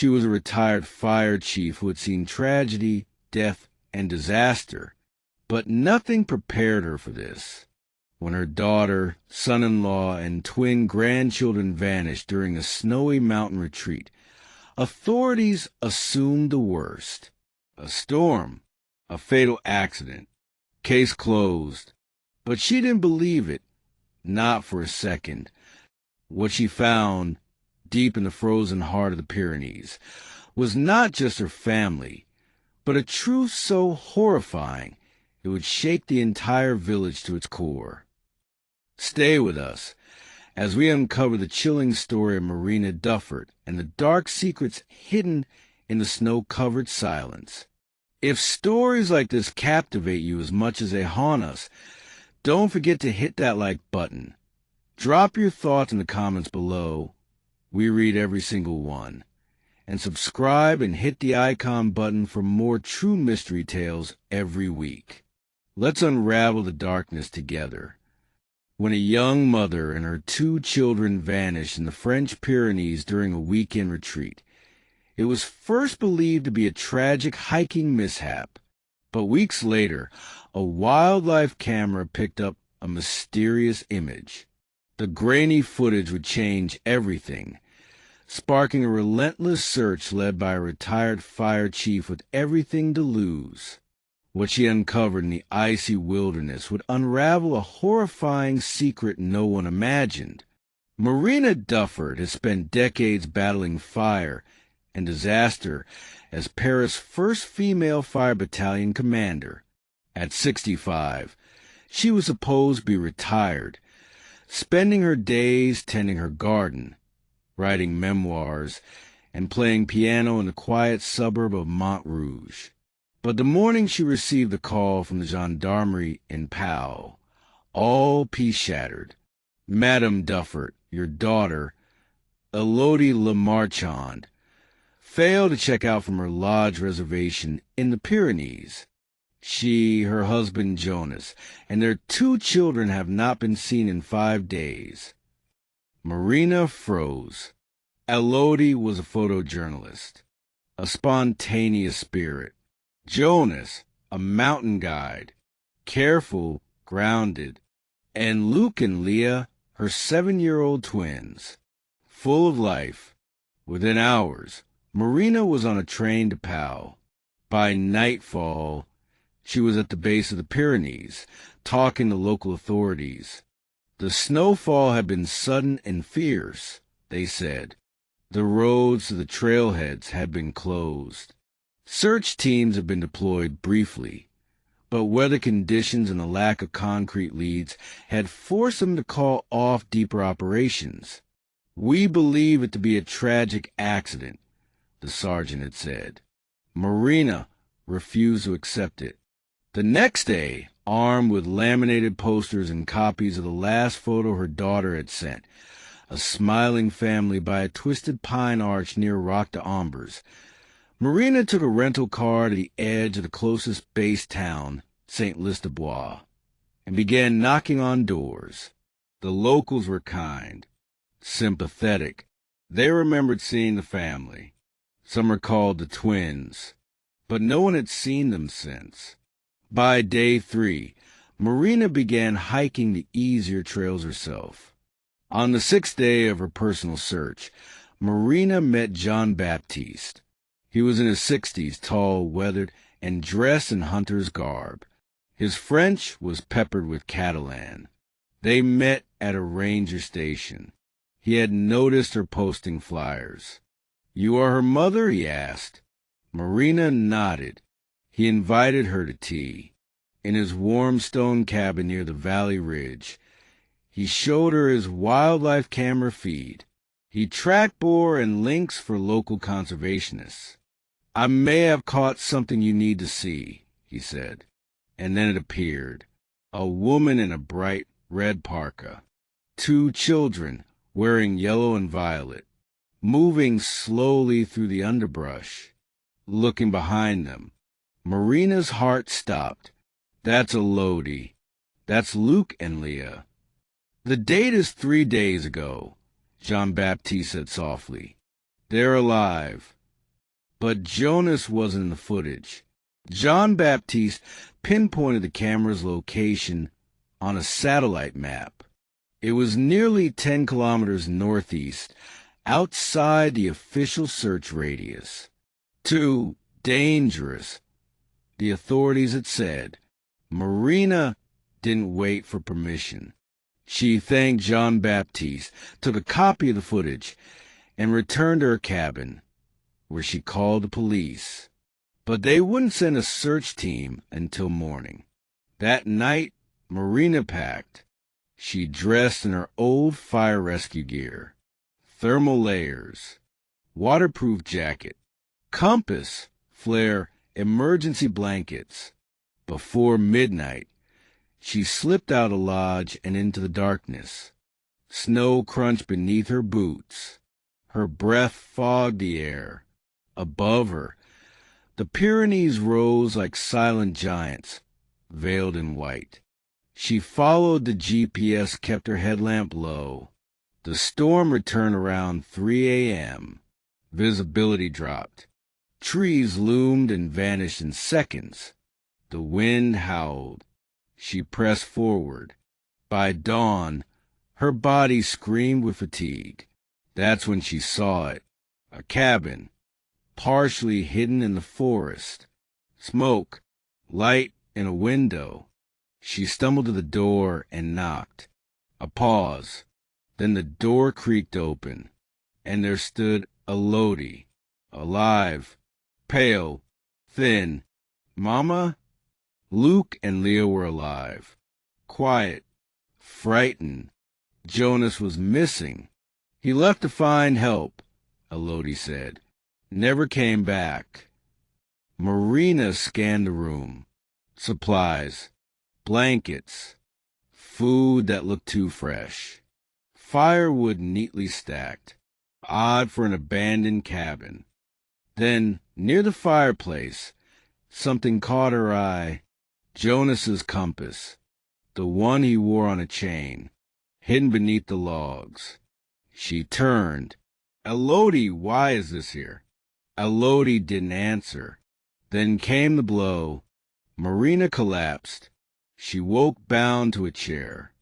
She was a retired fire chief who had seen tragedy, death, and disaster, but nothing prepared her for this. When her daughter, son-in-law, and twin grandchildren vanished during a snowy mountain retreat, authorities assumed the worst. A storm, a fatal accident, case closed. But she didn't believe it, not for a second. What she found, deep in the frozen heart of the Pyrenees, was not just her family, but a truth so horrifying it would shake the entire village to its core. Stay with us as we uncover the chilling story of Marina Dufort and the dark secrets hidden in the snow-covered silence. If stories like this captivate you as much as they haunt us, don't forget to hit that like button. Drop your thoughts in the comments below. We read every single one. And subscribe and hit the icon button for more true mystery tales every week. Let's unravel the darkness together. When a young mother and her 2 children vanished in the French Pyrenees during a weekend retreat, it was first believed to be a tragic hiking mishap. But weeks later, a wildlife camera picked up a mysterious image. The grainy footage would change everything, sparking a relentless search led by a retired fire chief with everything to lose. What she uncovered in the icy wilderness would unravel a horrifying secret no one imagined. Marina Dufort has spent decades battling fire and disaster as Paris' first female fire battalion commander. At 65, she was supposed to be retired, spending her days tending her garden, writing memoirs, and playing piano in the quiet suburb of Montrouge. But the morning she received a call from the gendarmerie in Pau, all peace shattered. Madame Dufort, your daughter, Elodie Le Marchand, failed to check out from her lodge reservation in the Pyrenees. She, her husband Jonas, and their 2 children have not been seen in 5 days. Marina froze. Elodie was a photojournalist, a spontaneous spirit. Jonas, a mountain guide, careful, grounded. And Luke and Leah, her 7-year-old twins, full of life. Within hours, Marina was on a train to Pau. By nightfall, she was at the base of the Pyrenees, talking to local authorities. The snowfall had been sudden and fierce, they said. The roads to the trailheads had been closed. Search teams had been deployed briefly, but weather conditions and the lack of concrete leads had forced them to call off deeper operations. We believe it to be a tragic accident, the sergeant had said. Marina refused to accept it. The next day, armed with laminated posters and copies of the last photo her daughter had sent, a smiling family by a twisted pine arch near Roc d'Ambers, Marina took a rental car to the edge of the closest base town, Saint-Lys-de-Bois, and began knocking on doors. The locals were kind, sympathetic. They remembered seeing the family. Some recalled the twins, but no one had seen them since. By day 3, Marina began hiking the easier trails herself. On the 6th day of her personal search, Marina met Jean-Baptiste. He was in his 60s, tall, weathered, and dressed in hunter's garb. His French was peppered with Catalan. They met at a ranger station. He had noticed her posting flyers. "You are her mother?" he asked. Marina nodded. He invited her to tea. In his warm stone cabin near the valley ridge, he showed her his wildlife camera feed. He tracked boar and lynx for local conservationists. "I may have caught something you need to see," he said. And then it appeared. A woman in a bright red parka. 2 children wearing yellow and violet, moving slowly through the underbrush. Looking behind them, Marina's heart stopped. "That's Elodie. That's Luke and Leah." "The date is 3 days ago," Jean-Baptiste said softly. "They're alive. But Jonas wasn't in the footage. Jean-Baptiste pinpointed the camera's location on a satellite map. It was nearly 10 kilometers northeast, outside the official search radius. Too dangerous, the authorities had said. Marina didn't wait for permission. She thanked Jean-Baptiste, took a copy of the footage, and returned to her cabin, where she called the police. But they wouldn't send a search team until morning. That night, Marina packed. She dressed in her old fire rescue gear, thermal layers, waterproof jacket, compass, flare, emergency blankets. Before midnight, she slipped out of lodge and into the darkness. Snow crunched beneath her boots. Her breath fogged the air. Above her, the Pyrenees rose like silent giants, veiled in white. She followed the GPS, kept her headlamp low. The storm returned around 3 a.m. Visibility dropped. Trees loomed and vanished in seconds. The wind howled. She pressed forward. By dawn, her body screamed with fatigue. That's when she saw it. A cabin, partially hidden in the forest. Smoke, light in a window. She stumbled to the door and knocked. A pause. Then the door creaked open, and there stood Elodie, alive, pale, thin. Mama? Luke and Leah were alive. Quiet, frightened. Jonas was missing. He left to find help, Elodie said. Never came back. Marina scanned the room. Supplies, blankets, food that looked too fresh. Firewood neatly stacked, odd for an abandoned cabin. Then, near the fireplace, something caught her eye. Jonas's compass, the one he wore on a chain, hidden beneath the logs. She turned. Elodie, why is this here? Elodie didn't answer. Then came the blow. Marina collapsed. She woke bound to a chair.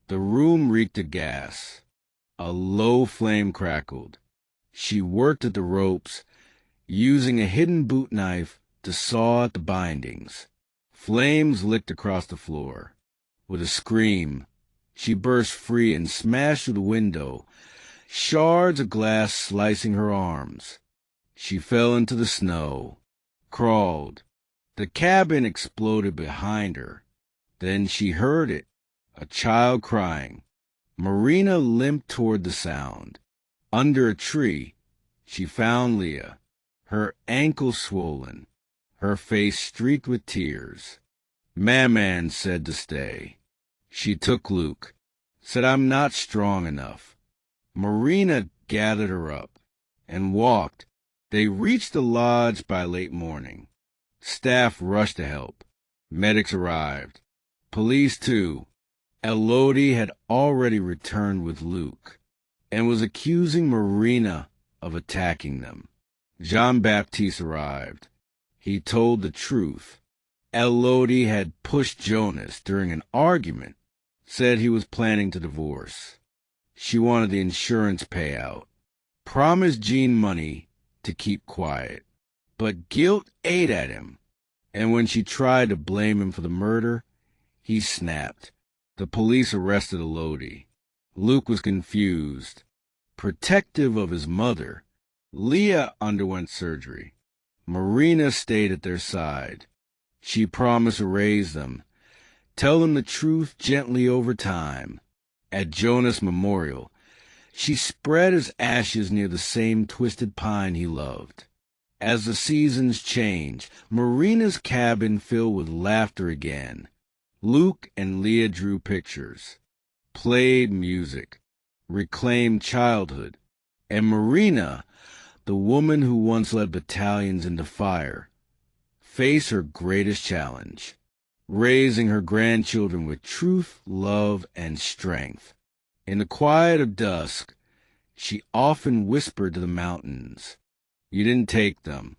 The room reeked of gas. A low flame crackled. She worked at the ropes, using a hidden boot knife to saw at the bindings. Flames licked across the floor. With a scream, she burst free and smashed through the window, shards of glass slicing her arms. She fell into the snow, crawled. The cabin exploded behind her. Then she heard it, a child crying. Marina limped toward the sound. Under a tree, she found Leah, her ankles swollen, her face streaked with tears. Maman said to stay. She took Luke, said, I'm not strong enough. Marina gathered her up and walked. They reached the lodge by late morning. Staff rushed to help. Medics arrived. Police, too. Elodie had already returned with Luke and was accusing Marina of attacking them. Jean-Baptiste arrived. He told the truth. Elodie had pushed Jonas during an argument, said he was planning to divorce. She wanted the insurance payout, promised Jean money to keep quiet. But guilt ate at him, and when she tried to blame him for the murder, he snapped. The police arrested Elodie. Luke was confused, protective of his mother. Leah underwent surgery. Marina stayed at their side. She promised to raise them, tell them the truth gently over time. At Jonas' memorial, she spread his ashes near the same twisted pine he loved. As the seasons changed, Marina's cabin filled with laughter again. Luke and Leah drew pictures, played music, reclaimed childhood. And Marina, the woman who once led battalions into fire, faced her greatest challenge, raising her grandchildren with truth, love, and strength. In the quiet of dusk, she often whispered to the mountains, You didn't take them.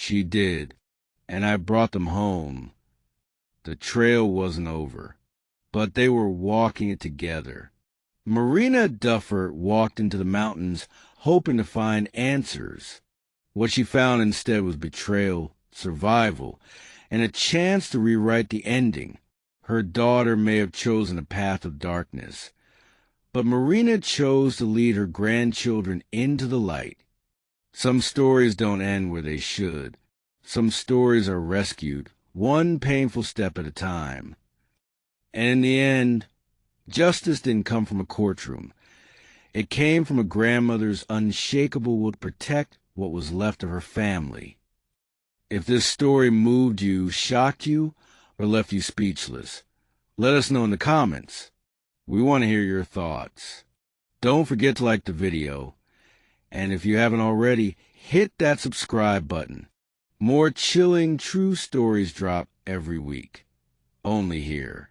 She did, and I brought them home. The trail wasn't over, but they were walking it together. Marina Dufort walked into the mountains hoping to find answers. What she found instead was betrayal, survival, and a chance to rewrite the ending. Her daughter may have chosen a path of darkness, but Marina chose to lead her grandchildren into the light. Some stories don't end where they should. Some stories are rescued, one painful step at a time. And in the end, justice didn't come from a courtroom. It came from a grandmother's unshakable will to protect what was left of her family. If this story moved you, shocked you, or left you speechless, let us know in the comments. We want to hear your thoughts. Don't forget to like the video. And if you haven't already, hit that subscribe button. More chilling true stories drop every week. Only here.